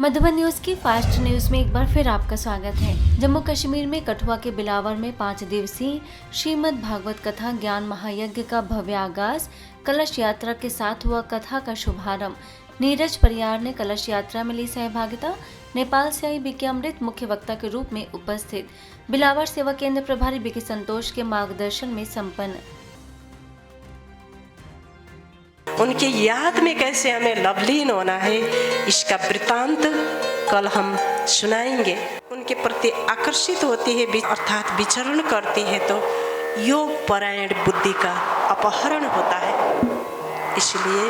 Madhuban news की fast news में एक बार फिर आपका स्वागत है। जम्मू कश्मीर में कठुआ के बिलावर में 5 दिवसीय श्रीमद् भागवत कथा ज्ञान महायज्ञ का भव्य आगाज कलश यात्रा के साथ हुआ। कथा का शुभारंभ नीरज परियार ने कलश यात्रा में ली सहभागिता। नेपाल से आई बीके अमृत मुख्य वक्ता के रूप में उपस्थित। बिलावर सेवा केंद्र प्रभारी बीके संतोष के मार्गदर्शन में संपन्न। उनकी याद में कैसे हमें लवलीन होना है, इसका वृतांत कल हम सुनाएंगे। उनके प्रति आकर्षित होती है अर्थात विचरण करती है तो योग परायण बुद्धि का अपहरण होता है। इसलिए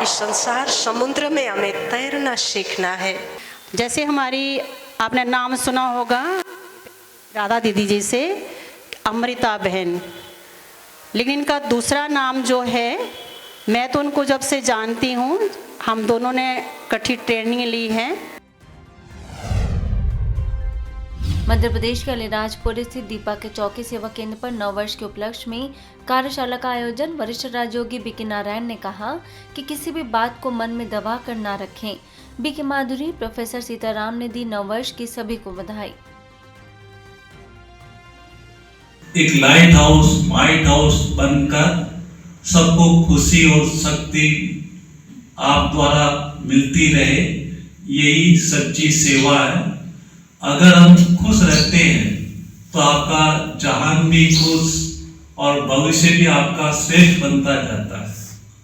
इस संसार समुद्र में हमें तैरना सीखना है। जैसे हमारी आपने नाम सुना होगा राधा दीदी जी से, अमृता बहन, लेकिन इनका दूसरा नाम जो है, मैं तो उनको जब से जानती हूँ, हम दोनों ने इकट्ठी ट्रेनिंग ली है। मध्य प्रदेश के अलीराजपुर स्थित दीपा के चौकी सेवा केंद्र पर 9 वर्ष के उपलक्ष्य में कार्यशाला का आयोजन। वरिष्ठ राजयोगी बीके नारायण ने कहा कि किसी भी बात को मन में दबा कर ना रखें। बीके माधुरी प्रोफेसर सीताराम ने दी 9 वर्ष की सभी को बधाई। एक लाइट हाउस माइट हाउस बनकर सबको खुशी और शक्ति आप द्वारा मिलती रहे, यही सच्ची सेवा है। अगर हम खुश रहते हैं तो आपका जहान भी खुश और भविष्य भी आपका श्रेष्ठ बनता जाता है।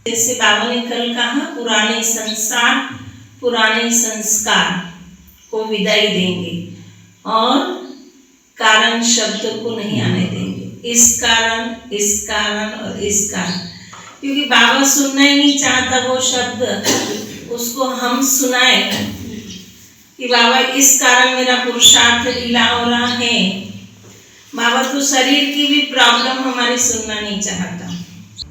जैसे बाबा ने कल कहा, पुराने संसार पुराने संस्कार को विदाई देंगे और कारण शब्द को नहीं आने देंगे। इस कारण और इस कारण, क्योंकि बाबा सुनना ही नहीं चाहता वो शब्द, उसको हम सुनाए कि बाबा इस कारण मेरा पुरुषार्थ ढीला हो रहा है। बाबा तो शरीर की भी प्रॉब्लम हमारी सुनना नहीं चाहता।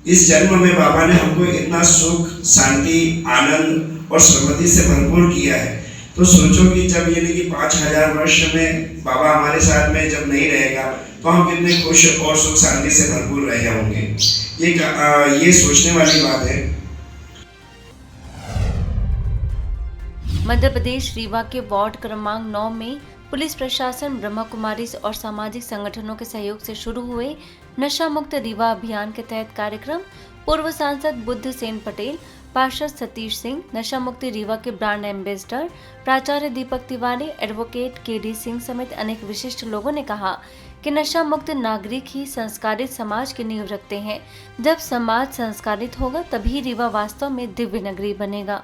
इस जन्म में बाबा ने हमको इतना सुख, शांति, आनंद और समृद्धि से भरपूर किया है। तो सोचो कि जब यानी कि 5000 वर्ष में बाबा हमारे साथ में जब नहीं रहेगा तो हम कितने खुश और सुख शांति से भरपूर रहे होंगे। ये सोचने वाली बात है। मध्य प्रदेश रीवा के वार्ड क्रमांक 9 में पुलिस प्रशासन, ब्रह्मा कुमारी और सामाजिक संगठनों के सहयोग से शुरू हुए नशा मुक्त रीवा अभियान के तहत कार्यक्रम। पूर्व सांसद बुद्ध सेन पटेल, पार्षद सतीश सिंह, नशा मुक्ति रीवा के ब्रांड एम्बेसडर प्राचार्य दीपक तिवारी, एडवोकेट केडी सिंह समेत अनेक विशिष्ट लोगों ने कहा कि नशा मुक्त नागरिक ही संस्कारित समाज की नींव रखते हैं। जब समाज संस्कारित होगा तभी रीवा वास्तव में दिव्य नगरी बनेगा।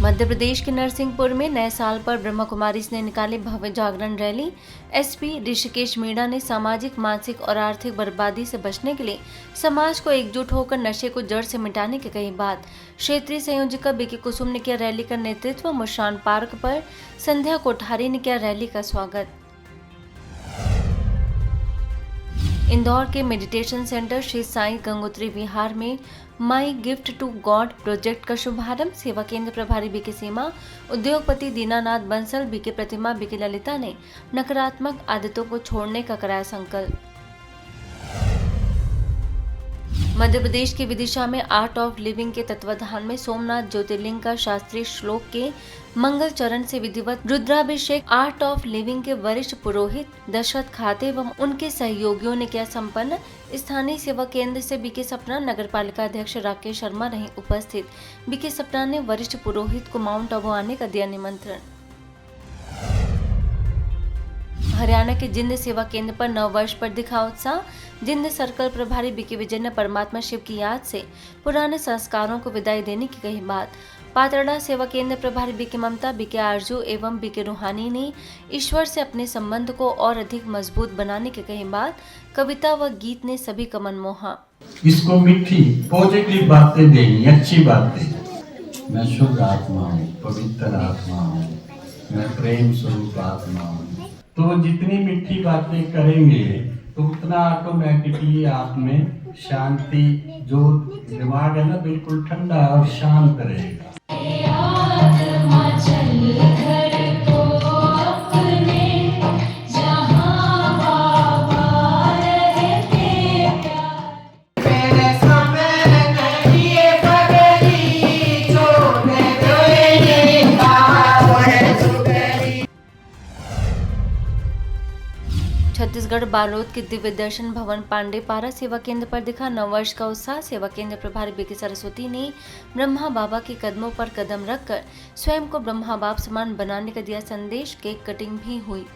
मध्य प्रदेश के नरसिंहपुर में नए साल पर ब्रह्मा कुमारीज ने निकाली भव्य जागरण रैली। एसपी ऋषिकेश मीणा ने सामाजिक, मानसिक और आर्थिक बर्बादी से बचने के लिए समाज को एकजुट होकर नशे को जड़ से मिटाने की कही बात। क्षेत्रीय संयोजिका बीके कुसुम ने किया रैली का नेतृत्व। मुशान पार्क पर संध्या कोठारी ने किया रैली का स्वागत। इंदौर के मेडिटेशन सेंटर श्री साईं गंगोत्री विहार में my gift to God project का शुभारंभ। सेवा केंद्र प्रभारी बीके सीमा, उद्योगपति दीनानाथ बंसल, बीके प्रतिमा, बीके ललिता ने नकारात्मक आदतों को छोड़ने का कराया संकल्प। मध्य प्रदेश के विदिशा में आर्ट ऑफ लिविंग के तत्वाधान में सोमनाथ ज्योतिर्लिंग का शास्त्रीय श्लोक के मंगल चरण से विधिवत रुद्राभिषेक आर्ट ऑफ लिविंग के वरिष्ठ पुरोहित दशरथ खाते एवं उनके सहयोगियों ने किया संपन्न। स्थानीय सेवा केंद्र से बीके सपना नगर पालिका अध्यक्ष राकेश शर्मा रहे उपस्थित। बीके सपना ने वरिष्ठ पुरोहित को माउंट आबू आने का दिया निमंत्रण। हरियाणा के जिंद सेवा केंद्र पर 9 वर्ष पर दिखा उत्साह। जिंद सर्कल प्रभारी बीके विजय ने परमात्मा शिव की याद से पुराने संस्कारों को विदाई देने की कही बात। पातड़ा सेवा केंद्र प्रभारी बीके ममता, बीके आरजू एवं बीके रूहानी ने ईश्वर से अपने संबंध को और अधिक मजबूत बनाने की कही बात। कविता व गीत ने सभी का मन मोहा। इसको मीठी पॉजिटिव बातें देनी, अच्छी बातें। मैं शुद्ध आत्मा हूँ, पवित्र आत्मा हूँ, मैं प्रेम स्वरूप आत्मा हूँ। तो जितनी मीठी बातें करेंगे तो उतना ऑटोमेटिकली आप में शांति, जो दिमाग है ना बिल्कुल ठंडा और शांत रहेगा। मेरे सामने कहिए पगली जो छत्तीसगढ़ बालोद के दिव्य दर्शन भवन पांडे पारा सेवा केंद्र पर दिखा नववर्ष का उत्साह। सेवा केंद्र प्रभारी बीके सरस्वती ने ब्रह्मा बाबा के कदमों पर कदम रखकर स्वयं को ब्रह्मा बाप समान बनाने का दिया संदेश। केक कटिंग भी हुई।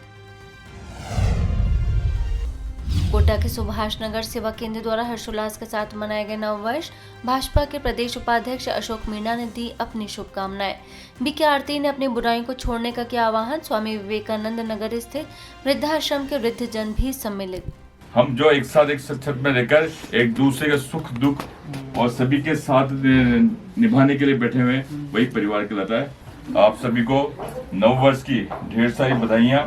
कोटा के सुभाष नगर सेवा केंद्र द्वारा हर्षोल्लास के साथ मनाया गया नववर्ष। भाजपा के प्रदेश उपाध्यक्ष अशोक मीणा ने दी अपनी शुभकामनाएं। बीके आरती ने अपनी बुराइयों को छोड़ने का किया आह्वान। स्वामी विवेकानंद नगर स्थित वृद्धाश्रम के वृद्धजन भी सम्मिलित। हम जो एक साथ एक छत में रहकर एक दूसरे के सुख दुख और सभी के साथ निभाने के लिए बैठे हुए वही परिवार कहलाता है। आप सभी को नववर्ष की ढेर सारी बधाइयाँ।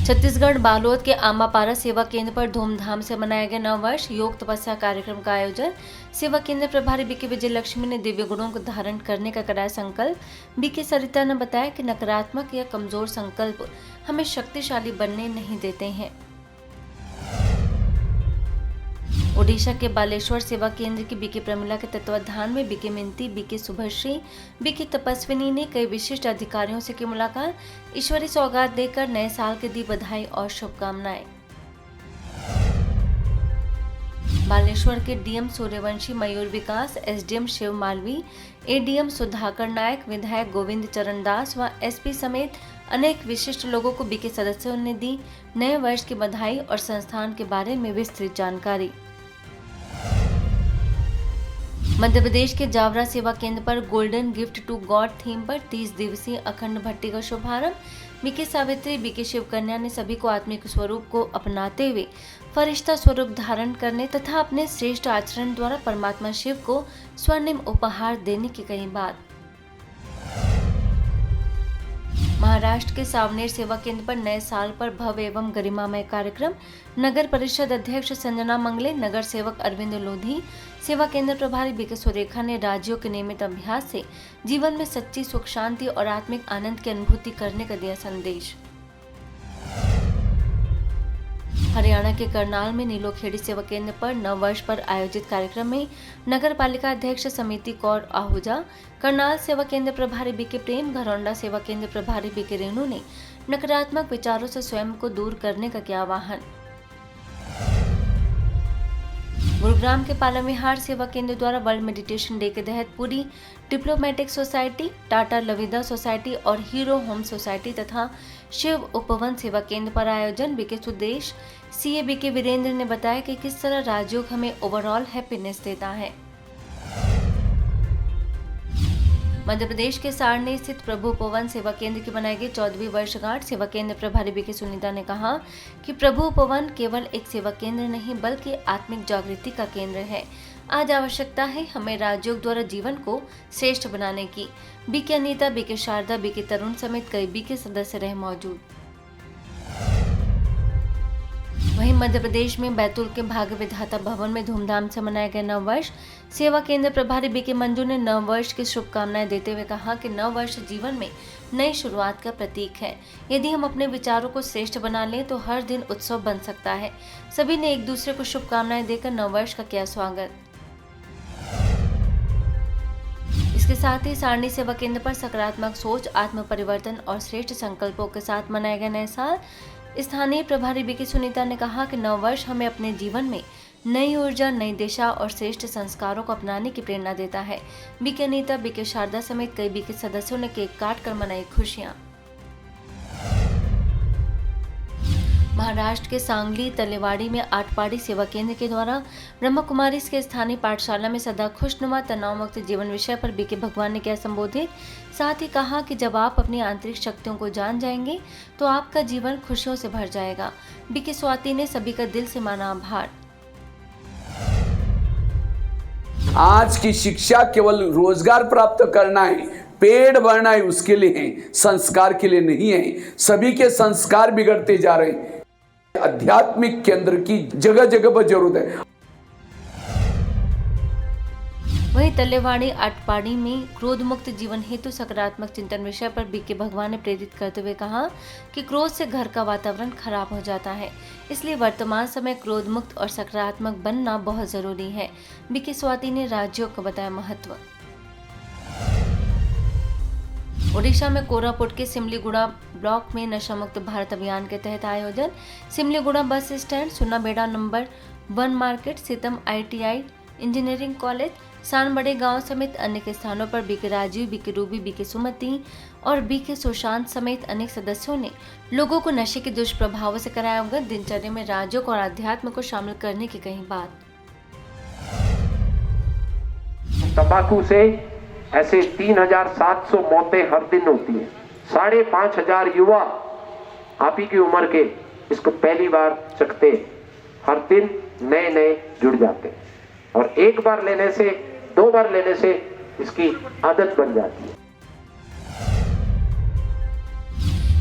छत्तीसगढ़ बालोद के आमापारा सेवा केंद्र पर धूमधाम से मनाया गया नववर्ष। योग तपस्या कार्यक्रम का आयोजन। सेवा केंद्र प्रभारी बीके विजय लक्ष्मी ने दिव्य गुणों को धारण करने का कराया संकल्प। बीके सरिता ने बताया कि नकारात्मक या कमजोर संकल्प हमें शक्तिशाली बनने नहीं देते हैं। ओडिशा के बालेश्वर सेवा केंद्र की बीके प्रमिला के तत्वाधान में बीके मिंती, बीके सुभश्री, बीके तपस्विनी ने कई विशिष्ट अधिकारियों से की मुलाकात। ईश्वरी सौगात देकर नए साल की दी बधाई और शुभकामनाएं। बालेश्वर के डीएम सूर्यवंशी मयूर विकास, एसडीएम शिव मालवी, एडीएम सुधाकर नायक, विधायक गोविंद चरण दास व एसपी समेत अनेक विशिष्ट लोगों को बीके सदस्यों ने दी नए वर्ष की बधाई और संस्थान के बारे में विस्तृत जानकारी। मध्य प्रदेश के जावरा सेवा केंद्र पर golden gift to God theme पर 30 दिवसीय अखंड भट्टी का शुभारंभ। बीके सावित्री, बीके शिव कन्या ने सभी को आत्मिक स्वरूप को अपनाते हुए फरिश्ता स्वरूप धारण करने तथा अपने श्रेष्ठ आचरण द्वारा परमात्मा शिव को स्वर्णिम उपहार देने की कही बात। महाराष्ट्र के सावनेर सेवा केंद्र पर नए साल पर भव्य एवं गरिमामय कार्यक्रम। नगर परिषद अध्यक्ष संजना मंगले, नगर सेवक अरविंद लोधी, सेवा केंद्र प्रभारी बीके सुरेखा ने राज्यों के नियमित अभ्यास से जीवन में सच्ची सुख शांति और आत्मिक आनंद की अनुभूति करने का दिया संदेश। हरियाणा के करनाल में नीलोखेड़ी सेवा केंद्र पर नववर्ष पर आयोजित कार्यक्रम में नगर पालिका अध्यक्ष समिति कौर आहूजा, करनाल सेवा केंद्र प्रभारी बीके प्रेम, घरौंडा सेवा केंद्र प्रभारी बीके रेणु ने नकारात्मक विचारों से स्वयं को दूर करने का किया आह्वान। गुरुग्राम के पालाविहार सेवा केंद्र द्वारा वर्ल्ड मेडिटेशन डे के तहत पूरी diplomatic society, Tata Lavida society और हीरो होम सोसाइटी तथा शिव उपवन सेवा केंद्र पर आयोजन। BK Sudesh, CA BK Virendra ने बताया कि किस तरह राजयोग हमें ओवरऑल हैप्पीनेस देता है। मध्य प्रदेश के सारणी स्थित प्रभु उपवन सेवा केंद्र की बनाई गई 14वीं वर्षगांठ। सेवा केंद्र प्रभारी बीके सुनीता ने कहा कि प्रभु उपवन केवल एक सेवा केंद्र नहीं बल्कि आत्मिक जागृति का केंद्र है। आज आवश्यकता है हमें राजयोग द्वारा जीवन को श्रेष्ठ बनाने की। BK Anita, BK Sharda, BK Tarun समेत कई बीके सदस्य रहे मौजूद। वहीं मध्य प्रदेश में बैतूल के भाग्य विधाता भवन में धूमधाम से मनाया गया नववर्ष। सेवा केंद्र प्रभारी बीके मंजू ने नववर्ष की शुभकामनाएं देते हुए कहा कि नववर्ष जीवन में नई शुरुआत का प्रतीक है। यदि हम अपने विचारों को श्रेष्ठ बना लें तो हर दिन उत्सव बन सकता है। सभी ने एक दूसरे को शुभकामनाएं देकर नववर्ष का किया स्वागत। इसके साथ ही सारणी सेवा केंद्र पर सकारात्मक सोच, आत्म परिवर्तन और श्रेष्ठ संकल्पों के साथ मनाया गया नया साल। स्थानीय प्रभारी बीके सुनीता ने कहा कि नववर्ष हमें अपने जीवन में नई ऊर्जा, नई दिशा और श्रेष्ठ संस्कारों को अपनाने की प्रेरणा देता है। बीके अनीता, बीके शारदा समेत कई बीके सदस्यों ने केक काट कर मनाई खुशियां। महाराष्ट्र के सांगली तलेवाड़ी में आटपाड़ी सेवा केंद्र के द्वारा ब्रह्मा कुमारी के स्थानीय पाठशाला में सदा खुशनुमा तनाव मुक्त जीवन विषय पर बीके भगवान ने किया संबोधित। साथ ही कहा कि जब आप अपनी आंतरिक शक्तियों को जान जाएंगे तो आपका जीवन खुशियों से भर जाएगा। बीके स्वाति ने सभी का दिल से माना आभार। आज की शिक्षा केवल रोजगार प्राप्त करना है, पेड़ बढ़ना है, उसके लिए है, संस्कार के लिए नहीं है। सभी के संस्कार बिगड़ते जा रहे हैं। आध्यात्मिक केंद्र की जगह जगह पर जरूरत है। वहीं तलेवाड़ी आटपाड़ी में क्रोध मुक्त जीवन हेतु सकारात्मक चिंतन विषय पर बीके भगवान ने प्रेरित करते हुए कहा कि क्रोध से घर का वातावरण खराब हो जाता है, इसलिए वर्तमान समय क्रोध मुक्त और सकारात्मक बनना बहुत जरूरी है। बीके स्वाति ने राजयोग का बताया महत्व। ओडिशा में कोरापुट के सिमलीगुड़ा ब्लॉक में नशा मुक्त भारत अभियान के तहत आयोजन। Simliguda bus stand, Sunabeda number 1 market, Sitam ITI engineering college, Sanbade गांव समेत अन्य स्थानों पर BK Rajiv, BK Ruby, BK Sumati और बीके सुशांत समेत अनेक सदस्यों ने लोगों को नशे के दुष्प्रभावों से कराया अवगत। दिनचर्या में राजयोग और अध्यात्म को शामिल करने की कही बात। तंबाकू से ऐसे 3700 मौतें हर दिन होती हैं। 5500 युवा आप ही की उम्र के इसको पहली बार चखते हैं। हर दिन नए जुड़ जाते हैं और एक बार लेने से, 2 बार लेने से इसकी आदत बन जाती है।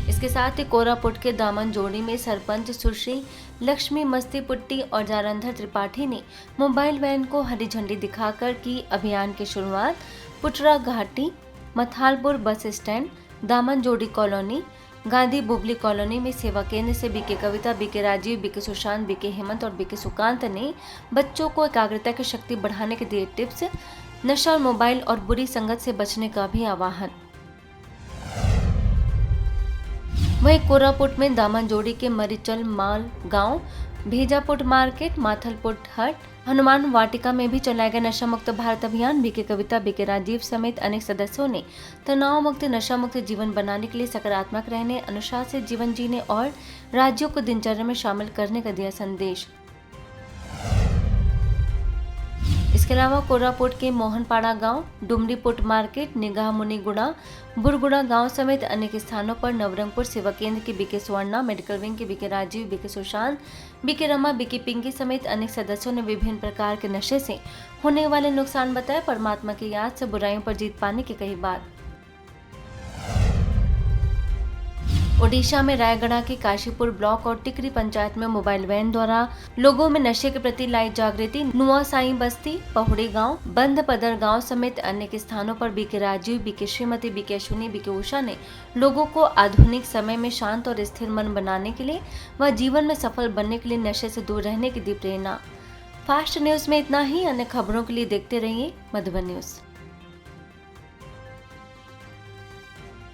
इसके साथ ही कोरापुट के दामन जोड़ी में सरपंच सुश्री लक्ष्मी मस्ती पुट्टी और जालंधर त्रिपाठी ने मोबाइल वैन को हरी झंडी दिखाकर की अभियान की शुरुआत। पुटरा घाटी, मथालपुर बस स्टैंड, दामन जोड़ी कॉलोनी, गांधी बुबली कॉलोनी में सेवा केंद्र से BK Kavita, BK Rajiv, BK Sushant, BK Hemant और बीके सुकांत ने बच्चों को एकाग्रता की शक्ति बढ़ाने के दिए टिप्स। नशा, मोबाइल और बुरी संगत से बचने का भी आह्वान। वहीं कोरापुट में दामन जोड़ी के मरीचल माल गांव, भेजापुट मार्केट, माथलपुट हट, हनुमान वाटिका में भी चलाया गया नशा मुक्त भारत अभियान। बीके कविता, बीके राजीव समेत अनेक सदस्यों ने तनाव मुक्त, नशा मुक्त जीवन बनाने के लिए सकारात्मक रहने, अनुशासित जीवन जीने और राज्यों को दिनचर्या में शामिल करने का दिया संदेश। इसके अलावा कोरापुट के मोहनपाड़ा गांव, डुमरीपुट मार्केट, निगाह मुनिगुड़ा, बुरगुड़ा गांव समेत अनेक स्थानों पर नवरंगपुर सेवा केंद्र के बीके स्वर्णा, मेडिकल विंग के BK Rajiv, BK Sushant, BK Rama, BK Pinky समेत अनेक सदस्यों ने विभिन्न प्रकार के नशे से होने वाले नुकसान बताए। परमात्मा की याद से बुराइयों पर जीत पाने की कही बात। ओडिशा में रायगढ़ के काशीपुर ब्लॉक और टिकरी पंचायत में मोबाइल वैन द्वारा लोगों में नशे के प्रति लाई जागृति। नुआ साई बस्ती, पहुड़ी गांव, बंद पदर गांव समेत अन्य स्थानों पर BK Rajiv, BK Shrimati, BK Ashwini, BK Usha ने लोगों को आधुनिक समय में शांत और स्थिर मन बनाने के लिए व जीवन में सफल बनने के लिए नशे से दूर रहने की दी प्रेरणा। फास्ट न्यूज में इतना ही। अन्य खबरों के लिए देखते रहिए मधुबन न्यूज।